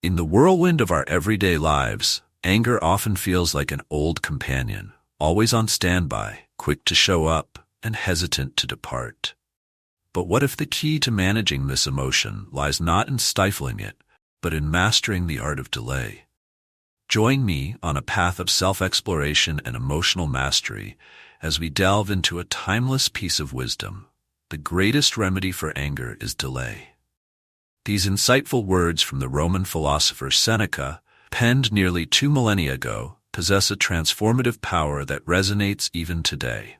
In the whirlwind of our everyday lives, anger often feels like an old companion, always on standby, quick to show up, and hesitant to depart. But what if the key to managing this emotion lies not in stifling it, but in mastering the art of delay? Join me on a path of self-exploration and emotional mastery as we delve into a timeless piece of wisdom. The greatest remedy for anger is delay. These insightful words from the Roman philosopher Seneca, penned nearly 2 millennia ago, possess a transformative power that resonates even today.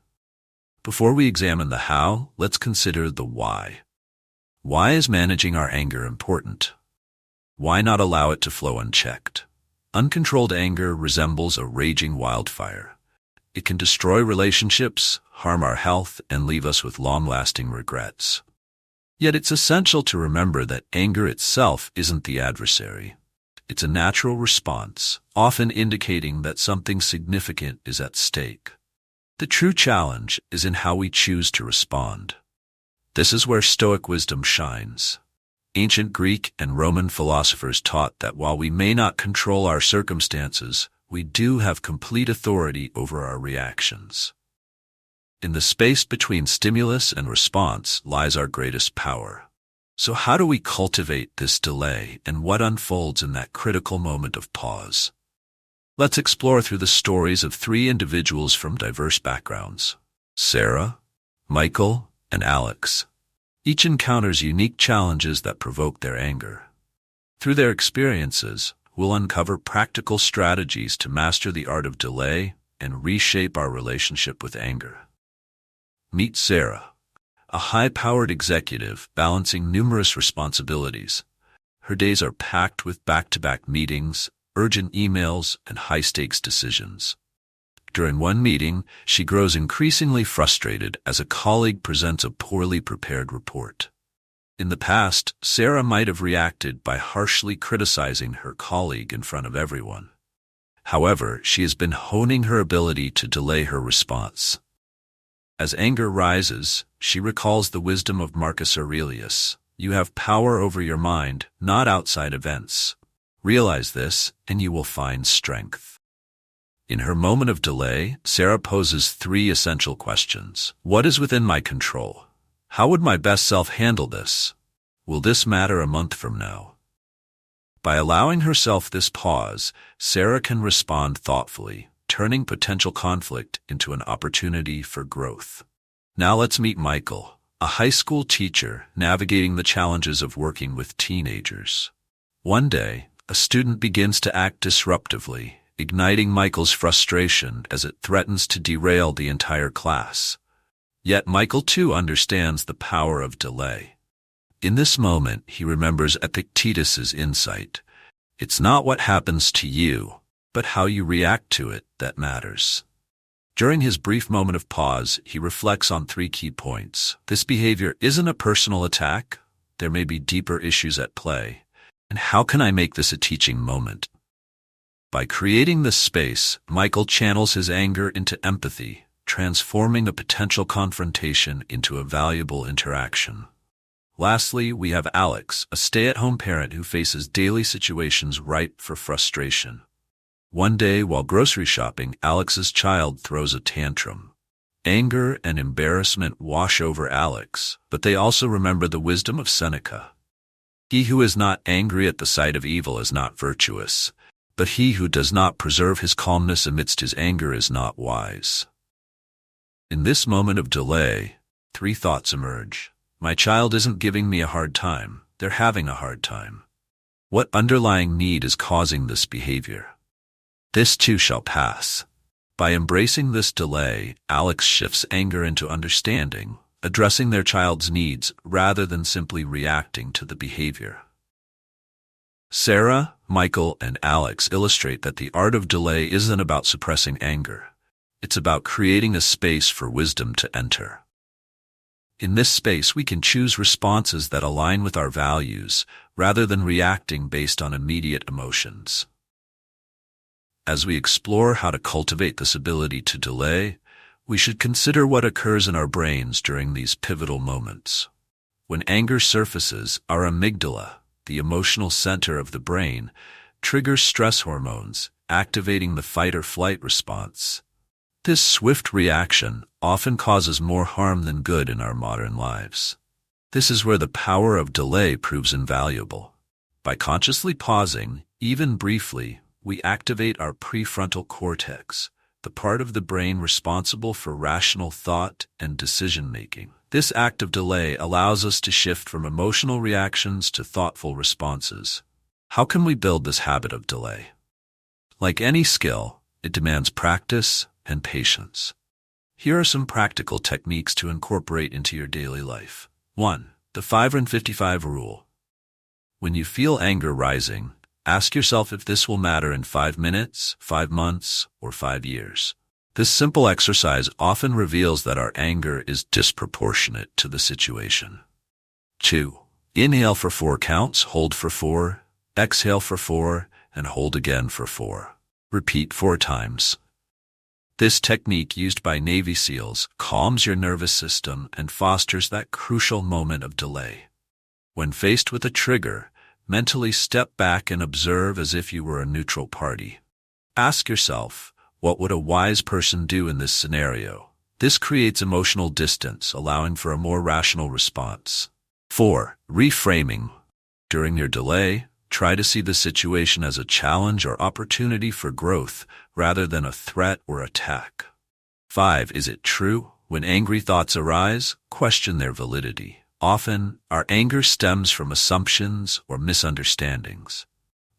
Before we examine the how, let's consider the why. Why is managing our anger important? Why not allow it to flow unchecked? Uncontrolled anger resembles a raging wildfire. It can destroy relationships, harm our health, and leave us with long-lasting regrets. Yet it's essential to remember that anger itself isn't the adversary. It's a natural response, often indicating that something significant is at stake. The true challenge is in how we choose to respond. This is where Stoic wisdom shines. Ancient Greek and Roman philosophers taught that while we may not control our circumstances, we do have complete authority over our reactions. In the space between stimulus and response lies our greatest power. So how do we cultivate this delay, and what unfolds in that critical moment of pause? Let's explore through the stories of 3 individuals from diverse backgrounds: Sarah, Michael, and Alex. Each encounters unique challenges that provoke their anger. Through their experiences, we'll uncover practical strategies to master the art of delay and reshape our relationship with anger. Meet Sarah, a high-powered executive balancing numerous responsibilities. Her days are packed with back-to-back meetings, urgent emails, and high-stakes decisions. During one meeting, she grows increasingly frustrated as a colleague presents a poorly prepared report. In the past, Sarah might have reacted by harshly criticizing her colleague in front of everyone. However, she has been honing her ability to delay her response. As anger rises, she recalls the wisdom of Marcus Aurelius. You have power over your mind, not outside events. Realize this, and you will find strength. In her moment of delay, Sarah poses 3 essential questions. What is within my control? How would my best self handle this? Will this matter a month from now? By allowing herself this pause, Sarah can respond thoughtfully, turning potential conflict into an opportunity for growth. Now let's meet Michael, a high school teacher navigating the challenges of working with teenagers. One day, a student begins to act disruptively, igniting Michael's frustration as it threatens to derail the entire class. Yet Michael too understands the power of delay. In this moment, he remembers Epictetus's insight. It's not what happens to you, but how you react to it that matters. During his brief moment of pause, he reflects on 3 key points. This behavior isn't a personal attack. There may be deeper issues at play. And how can I make this a teaching moment? By creating this space, Michael channels his anger into empathy, transforming a potential confrontation into a valuable interaction. Lastly, we have Alex, a stay-at-home parent who faces daily situations ripe for frustration. One day, while grocery shopping, Alex's child throws a tantrum. Anger and embarrassment wash over Alex, but they also remember the wisdom of Seneca. He who is not angry at the sight of evil is not virtuous, but he who does not preserve his calmness amidst his anger is not wise. In this moment of delay, 3 thoughts emerge. My child isn't giving me a hard time, they're having a hard time. What underlying need is causing this behavior? This too shall pass. By embracing this delay, Alex shifts anger into understanding, addressing their child's needs rather than simply reacting to the behavior. Sarah, Michael, and Alex illustrate that the art of delay isn't about suppressing anger. It's about creating a space for wisdom to enter. In this space, we can choose responses that align with our values rather than reacting based on immediate emotions. As we explore how to cultivate this ability to delay, we should consider what occurs in our brains during these pivotal moments. When anger surfaces, our amygdala, the emotional center of the brain, triggers stress hormones, activating the fight-or-flight response. This swift reaction often causes more harm than good in our modern lives. This is where the power of delay proves invaluable. By consciously pausing, even briefly, we activate our prefrontal cortex, the part of the brain responsible for rational thought and decision-making. This act of delay allows us to shift from emotional reactions to thoughtful responses. How can we build this habit of delay? Like any skill, it demands practice and patience. Here are some practical techniques to incorporate into your daily life. 1. The 5 and 55 rule. When you feel anger rising, ask yourself if this will matter in 5 minutes, 5 months, or 5 years. This simple exercise often reveals that our anger is disproportionate to the situation. 2. Inhale for 4 counts, hold for 4, exhale for 4, and hold again for 4. Repeat 4 times. This technique, used by Navy SEALs, calms your nervous system and fosters that crucial moment of delay. When faced with a trigger, mentally step back and observe as if you were a neutral party. Ask yourself, what would a wise person do in this scenario? This creates emotional distance, allowing for a more rational response. 4. Reframing. During your delay, try to see the situation as a challenge or opportunity for growth, rather than a threat or attack. 5. Is it true? When angry thoughts arise, question their validity. Often, our anger stems from assumptions or misunderstandings.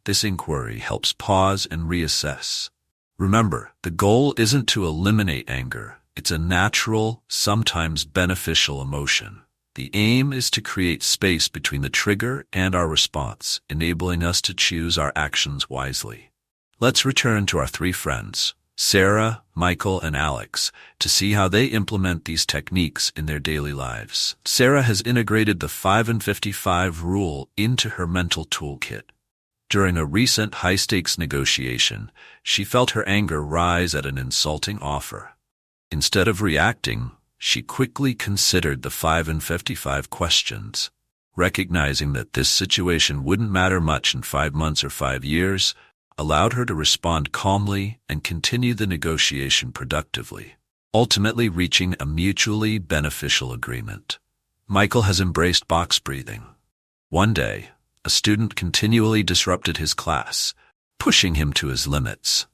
This inquiry helps pause and reassess. Remember, the goal isn't to eliminate anger. It's a natural, sometimes beneficial emotion. The aim is to create space between the trigger and our response, enabling us to choose our actions wisely. Let's return to our 3 friends, Sarah, Michael, and Alex, to see how they implement these techniques in their daily lives. Sarah has integrated the 5 and 55 rule into her mental toolkit. During a recent high-stakes negotiation, she felt her anger rise at an insulting offer. Instead of reacting, she quickly considered the 5 and 55 questions. Recognizing that this situation wouldn't matter much in 5 months or 5 years, allowed her to respond calmly and continue the negotiation productively, ultimately reaching a mutually beneficial agreement. Michael has embraced box breathing. One day, a student continually disrupted his class, pushing him to his limits.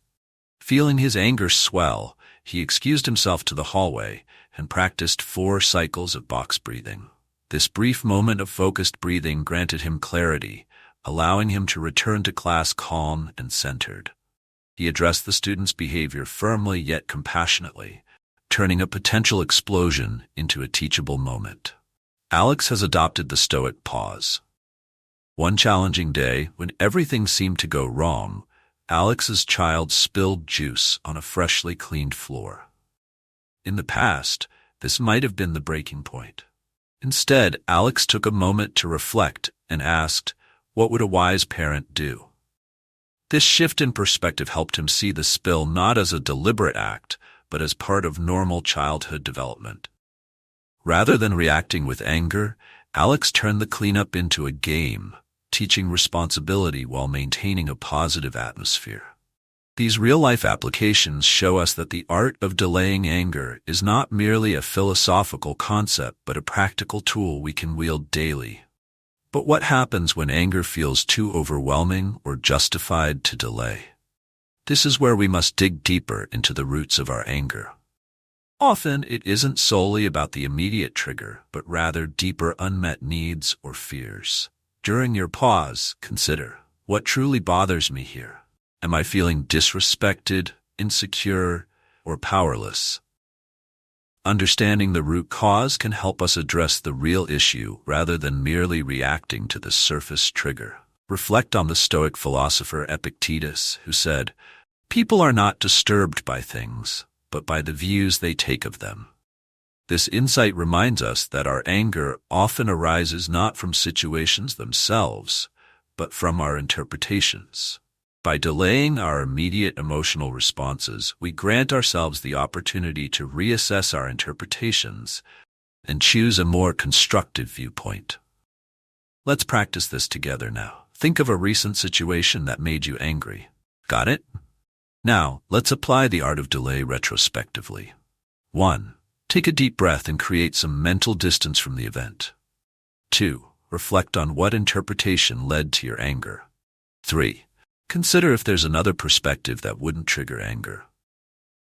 Feeling his anger swell, he excused himself to the hallway and practiced 4 cycles of box breathing. This brief moment of focused breathing granted him clarity, allowing him to return to class calm and centered. He addressed the student's behavior firmly yet compassionately, turning a potential explosion into a teachable moment. Alex has adopted the Stoic pause. One challenging day, when everything seemed to go wrong, Alex's child spilled juice on a freshly cleaned floor. In the past, this might have been the breaking point. Instead, Alex took a moment to reflect and asked, what would a wise parent do? This shift in perspective helped him see the spill not as a deliberate act, but as part of normal childhood development. Rather than reacting with anger, Alex turned the cleanup into a game, teaching responsibility while maintaining a positive atmosphere. These real-life applications show us that the art of delaying anger is not merely a philosophical concept, but a practical tool we can wield daily. But what happens when anger feels too overwhelming or justified to delay? This is where we must dig deeper into the roots of our anger. Often, it isn't solely about the immediate trigger, but rather deeper unmet needs or fears. During your pause, consider, what truly bothers me here? Am I feeling disrespected, insecure, or powerless? Understanding the root cause can help us address the real issue rather than merely reacting to the surface trigger. Reflect on the Stoic philosopher Epictetus, who said, "People are not disturbed by things, but by the views they take of them." This insight reminds us that our anger often arises not from situations themselves, but from our interpretations. By delaying our immediate emotional responses, we grant ourselves the opportunity to reassess our interpretations and choose a more constructive viewpoint. Let's practice this together now. Think of a recent situation that made you angry. Got it? Now, let's apply the art of delay retrospectively. 1. Take a deep breath and create some mental distance from the event. 2. Reflect on what interpretation led to your anger. 3. Consider if there's another perspective that wouldn't trigger anger.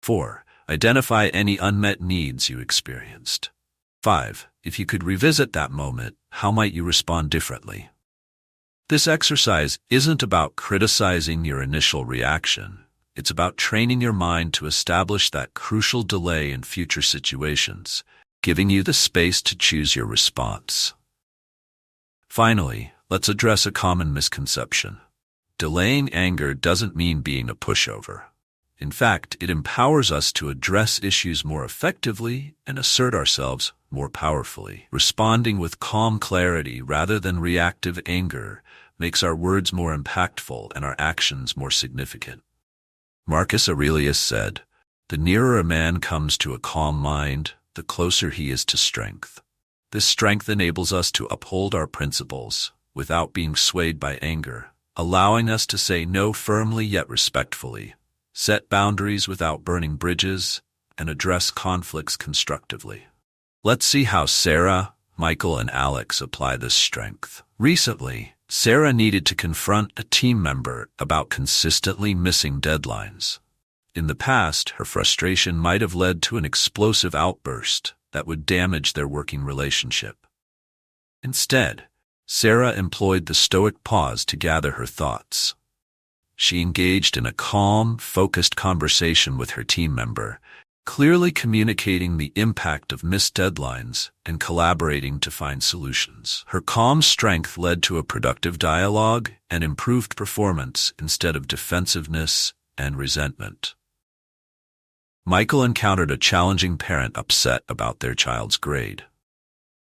4. Identify any unmet needs you experienced. 5. If you could revisit that moment, how might you respond differently? This exercise isn't about criticizing your initial reaction. It's about training your mind to establish that crucial delay in future situations, giving you the space to choose your response. Finally, let's address a common misconception. Delaying anger doesn't mean being a pushover. In fact, it empowers us to address issues more effectively and assert ourselves more powerfully. Responding with calm clarity rather than reactive anger makes our words more impactful and our actions more significant. Marcus Aurelius said, "The nearer a man comes to a calm mind, the closer he is to strength." This strength enables us to uphold our principles without being swayed by anger, allowing us to say no firmly yet respectfully, set boundaries without burning bridges, and address conflicts constructively. Let's see how Sarah, Michael, and Alex apply this strength. Recently, Sarah needed to confront a team member about consistently missing deadlines. In the past, her frustration might have led to an explosive outburst that would damage their working relationship. Instead, Sarah employed the Stoic pause to gather her thoughts. She engaged in a calm, focused conversation with her team member, clearly communicating the impact of missed deadlines and collaborating to find solutions. Her calm strength led to a productive dialogue and improved performance instead of defensiveness and resentment. Michael encountered a challenging parent upset about their child's grade.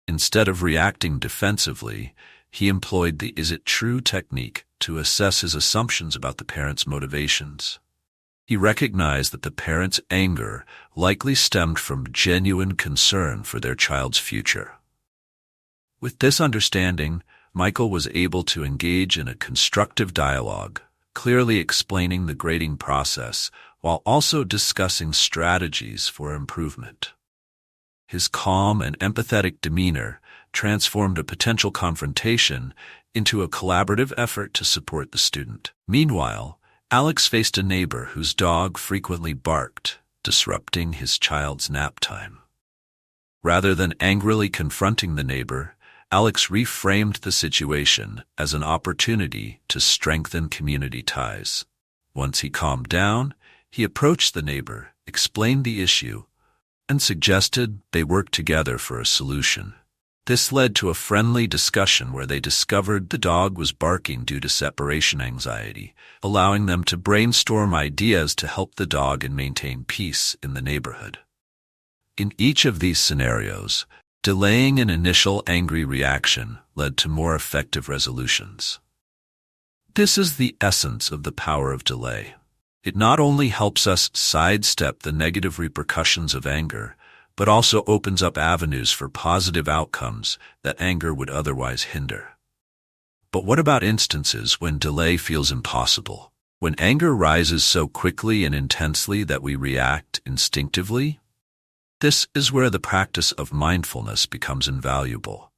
Instead of reacting defensively, he employed the "is it true" technique to assess his assumptions about the parent's motivations. He recognized that the parent's anger likely stemmed from genuine concern for their child's future. With this understanding, Michael was able to engage in a constructive dialogue, clearly explaining the grading process while also discussing strategies for improvement. His calm and empathetic demeanor transformed a potential confrontation into a collaborative effort to support the student. Meanwhile, Alex faced a neighbor whose dog frequently barked, disrupting his child's nap time. Rather than angrily confronting the neighbor, Alex reframed the situation as an opportunity to strengthen community ties. Once he calmed down, he approached the neighbor, explained the issue, and suggested they work together for a solution. This led to a friendly discussion where they discovered the dog was barking due to separation anxiety, allowing them to brainstorm ideas to help the dog and maintain peace in the neighborhood. In each of these scenarios, delaying an initial angry reaction led to more effective resolutions. This is the essence of the power of delay. It not only helps us sidestep the negative repercussions of anger, but also opens up avenues for positive outcomes that anger would otherwise hinder. But what about instances when delay feels impossible? When anger rises so quickly and intensely that we react instinctively? This is where the practice of mindfulness becomes invaluable.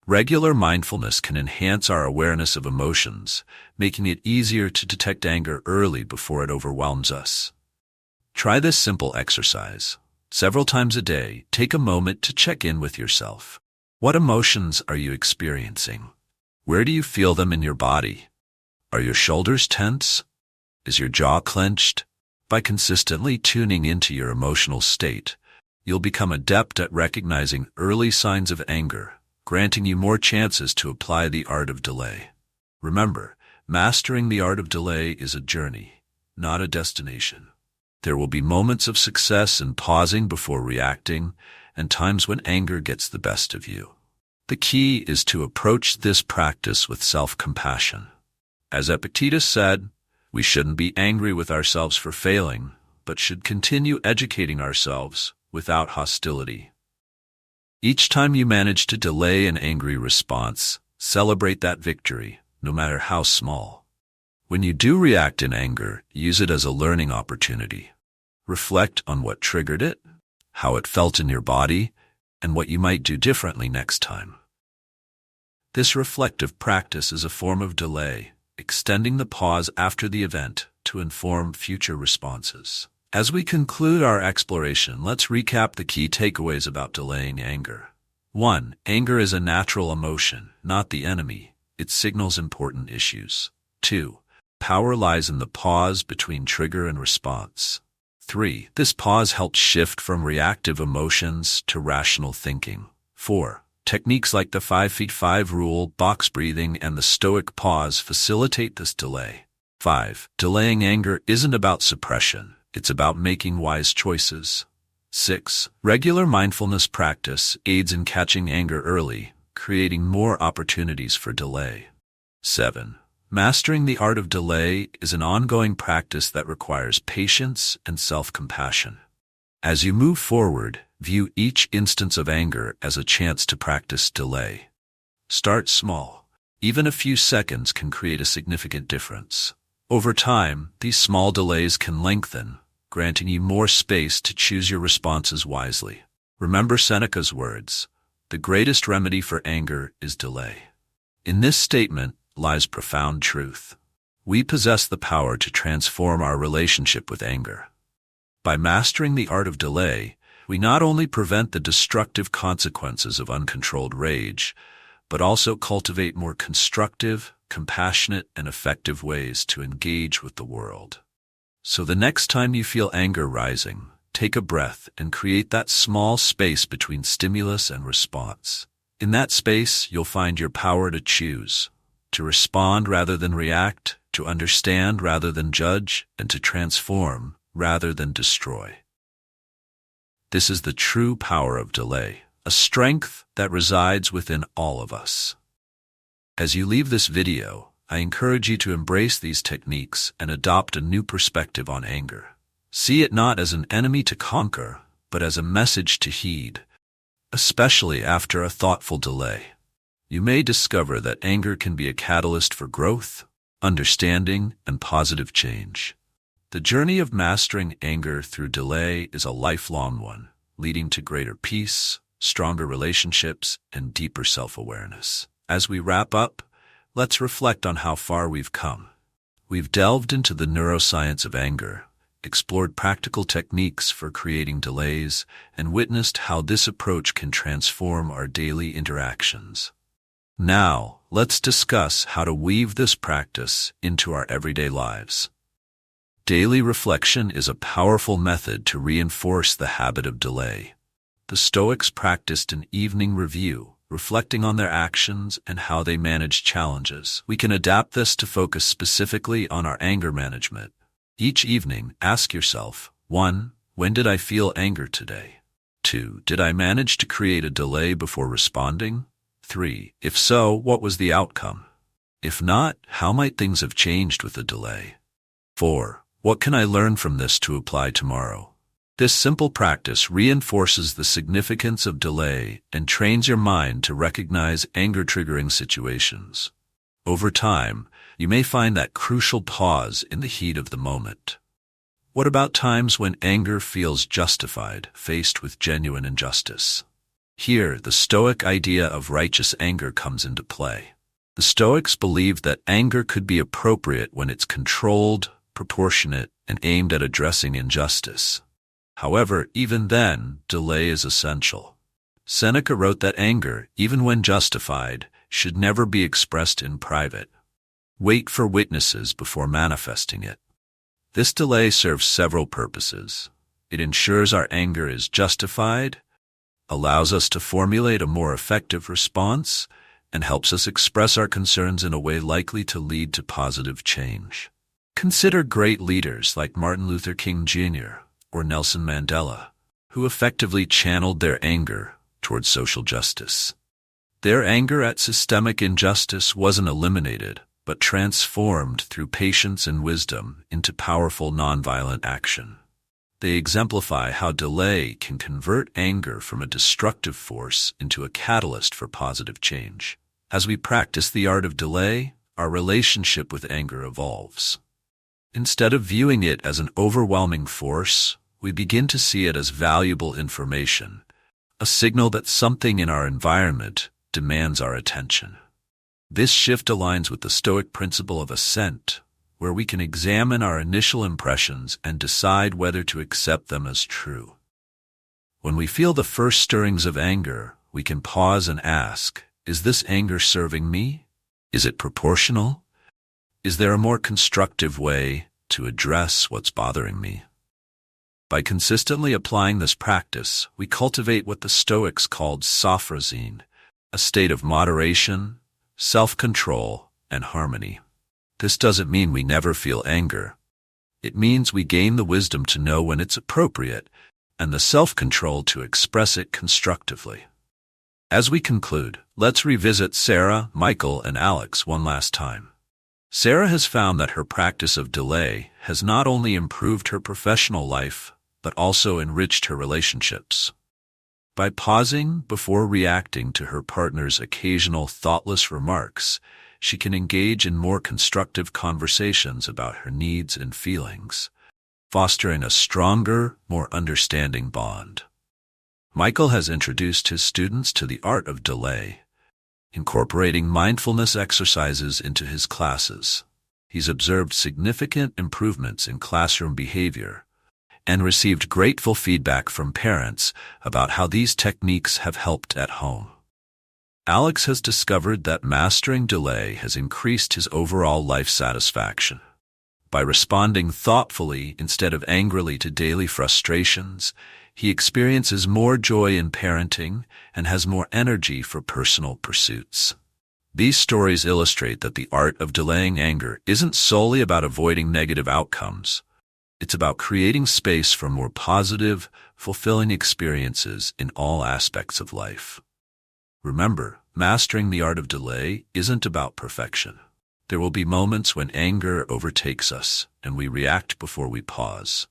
Regular mindfulness can enhance our awareness of emotions, making it easier to detect anger early before it overwhelms us. Try this simple exercise. Several times a day, take a moment to check in with yourself. What emotions are you experiencing? Where do you feel them in your body? Are your shoulders tense? Is your jaw clenched? By consistently tuning into your emotional state, you'll become adept at recognizing early signs of anger, granting you more chances to apply the art of delay. Remember, mastering the art of delay is a journey, not a destination. There will be moments of success in pausing before reacting, and times when anger gets the best of you. The key is to approach this practice with self-compassion. As Epictetus said, we shouldn't be angry with ourselves for failing, but should continue educating ourselves without hostility. Each time you manage to delay an angry response, Celebrate that victory, no matter how small. When you do react in anger, use it as a learning opportunity. Reflect on what triggered it, how it felt in your body, and what you might do differently next time. This reflective practice is a form of delay, extending the pause after the event to inform future responses. As we conclude our exploration, let's recap the key takeaways about delaying anger. 1. Anger is a natural emotion, not the enemy. It signals important issues. 2. Power lies in the pause between trigger and response. 3. This pause helps shift from reactive emotions to rational thinking. 4. Techniques like the 5-feet-5 rule, box breathing, and the Stoic pause facilitate this delay. 5. Delaying anger isn't about suppression. It's about making wise choices. 6. Regular mindfulness practice aids in catching anger early, creating more opportunities for delay. 7. Mastering the art of delay is an ongoing practice that requires patience and self-compassion. As you move forward, view each instance of anger as a chance to practice delay. Start small. Even a few seconds can create a significant difference. Over time, these small delays can lengthen, granting you more space to choose your responses wisely. Remember Seneca's words, "The greatest remedy for anger is delay." In this statement lies profound truth. We possess the power to transform our relationship with anger. By mastering the art of delay, we not only prevent the destructive consequences of uncontrolled rage, but also cultivate more constructive, compassionate, and effective ways to engage with the world. So the next time you feel anger rising, take a breath and create that small space between stimulus and response. In that space, you'll find your power to choose, to respond rather than react, to understand rather than judge, and to transform rather than destroy. This is the true power of delay, a strength that resides within all of us. As you leave this video, I encourage you to embrace these techniques and adopt a new perspective on anger. See it not as an enemy to conquer, but as a message to heed, especially after a thoughtful delay. You may discover that anger can be a catalyst for growth, understanding, and positive change. The journey of mastering anger through delay is a lifelong one, leading to greater peace, stronger relationships, and deeper self-awareness. As we wrap up, let's reflect on how far we've come. We've delved into the neuroscience of anger, explored practical techniques for creating delays, and witnessed how this approach can transform our daily interactions. Now, let's discuss how to weave this practice into our everyday lives. Daily reflection is a powerful method to reinforce the habit of delay. The Stoics practiced an evening review, reflecting on their actions and how they managed challenges. We can adapt this to focus specifically on our anger management. Each evening, ask yourself, 1. When did I feel anger today? 2. Did I manage to create a delay before responding? 3. If so, what was the outcome? If not, how might things have changed with the delay? 4. What can I learn from this to apply tomorrow? This simple practice reinforces the significance of delay and trains your mind to recognize anger-triggering situations. Over time, you may find that crucial pause in the heat of the moment. What about times when anger feels justified, faced with genuine injustice? Here, the Stoic idea of righteous anger comes into play. The Stoics believed that anger could be appropriate when it's controlled, proportionate, and aimed at addressing injustice. However, even then, delay is essential. Seneca wrote that anger, even when justified, should never be expressed in private. Wait for witnesses before manifesting it. This delay serves several purposes. It ensures our anger is justified, allows us to formulate a more effective response, and helps us express our concerns in a way likely to lead to positive change. Consider great leaders like Martin Luther King Jr. or Nelson Mandela, who effectively channeled their anger towards social justice. Their anger at systemic injustice wasn't eliminated, but transformed through patience and wisdom into powerful nonviolent action. They exemplify how delay can convert anger from a destructive force into a catalyst for positive change. As we practice the art of delay, our relationship with anger evolves. Instead of viewing it as an overwhelming force, we begin to see it as valuable information, a signal that something in our environment demands our attention. This shift aligns with the Stoic principle of assent, where we can examine our initial impressions and decide whether to accept them as true. When we feel the first stirrings of anger, we can pause and ask, is this anger serving me? Is it proportional? Is there a more constructive way to address what's bothering me? By consistently applying this practice, we cultivate what the Stoics called sophrosyne, a state of moderation, self-control, and harmony. This doesn't mean we never feel anger. It means we gain the wisdom to know when it's appropriate and the self-control to express it constructively. As we conclude, let's revisit Sarah, Michael, and Alex one last time. Sarah has found that her practice of delay has not only improved her professional life, but also enriched her relationships. By pausing before reacting to her partner's occasional thoughtless remarks, she can engage in more constructive conversations about her needs and feelings, fostering a stronger, more understanding bond. Michael has introduced his students to the art of delay, incorporating mindfulness exercises into his classes. He's observed significant improvements in classroom behavior and received grateful feedback from parents about how these techniques have helped at home. Alex has discovered that mastering delay has increased his overall life satisfaction. By responding thoughtfully instead of angrily to daily frustrations, he experiences more joy in parenting and has more energy for personal pursuits. These stories illustrate that the art of delaying anger isn't solely about avoiding negative outcomes. It's about creating space for more positive, fulfilling experiences in all aspects of life. Remember, mastering the art of delay isn't about perfection. There will be moments when anger overtakes us and we react before we pause.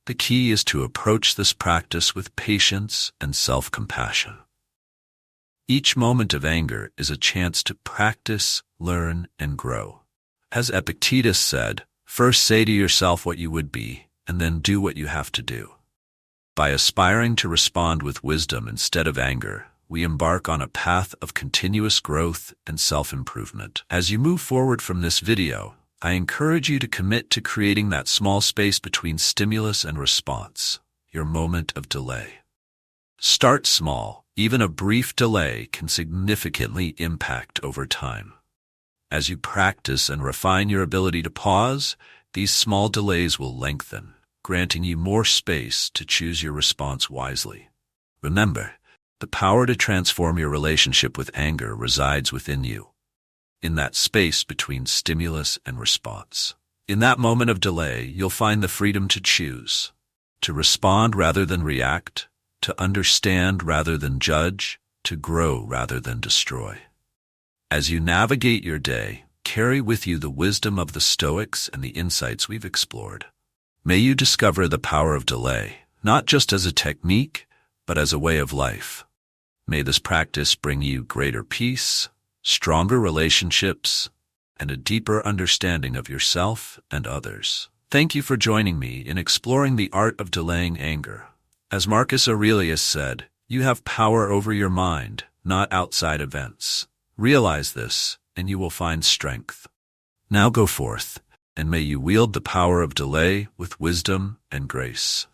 The key is to approach this practice with patience and self-compassion. Each moment of anger is a chance to practice, learn, and grow. As Epictetus said, first say to yourself what you would be, and then do what you have to do. By aspiring to respond with wisdom instead of anger, we embark on a path of continuous growth and self-improvement. As you move forward from this video, I encourage you to commit to creating that small space between stimulus and response, your moment of delay. Start small. Even a brief delay can significantly impact over time. As you practice and refine your ability to pause, these small delays will lengthen, granting you more space to choose your response wisely. Remember, the power to transform your relationship with anger resides within you, in that space between stimulus and response. In that moment of delay, you'll find the freedom to choose, to respond rather than react, to understand rather than judge, to grow rather than destroy. As you navigate your day, carry with you the wisdom of the Stoics and the insights we've explored. May you discover the power of delay, not just as a technique, but as a way of life. May this practice bring you greater peace, stronger relationships, and a deeper understanding of yourself and others. Thank you for joining me in exploring the art of delaying anger. As Marcus Aurelius said, you have power over your mind, not outside events. Realize this, and you will find strength. Now go forth, and may you wield the power of delay with wisdom and grace.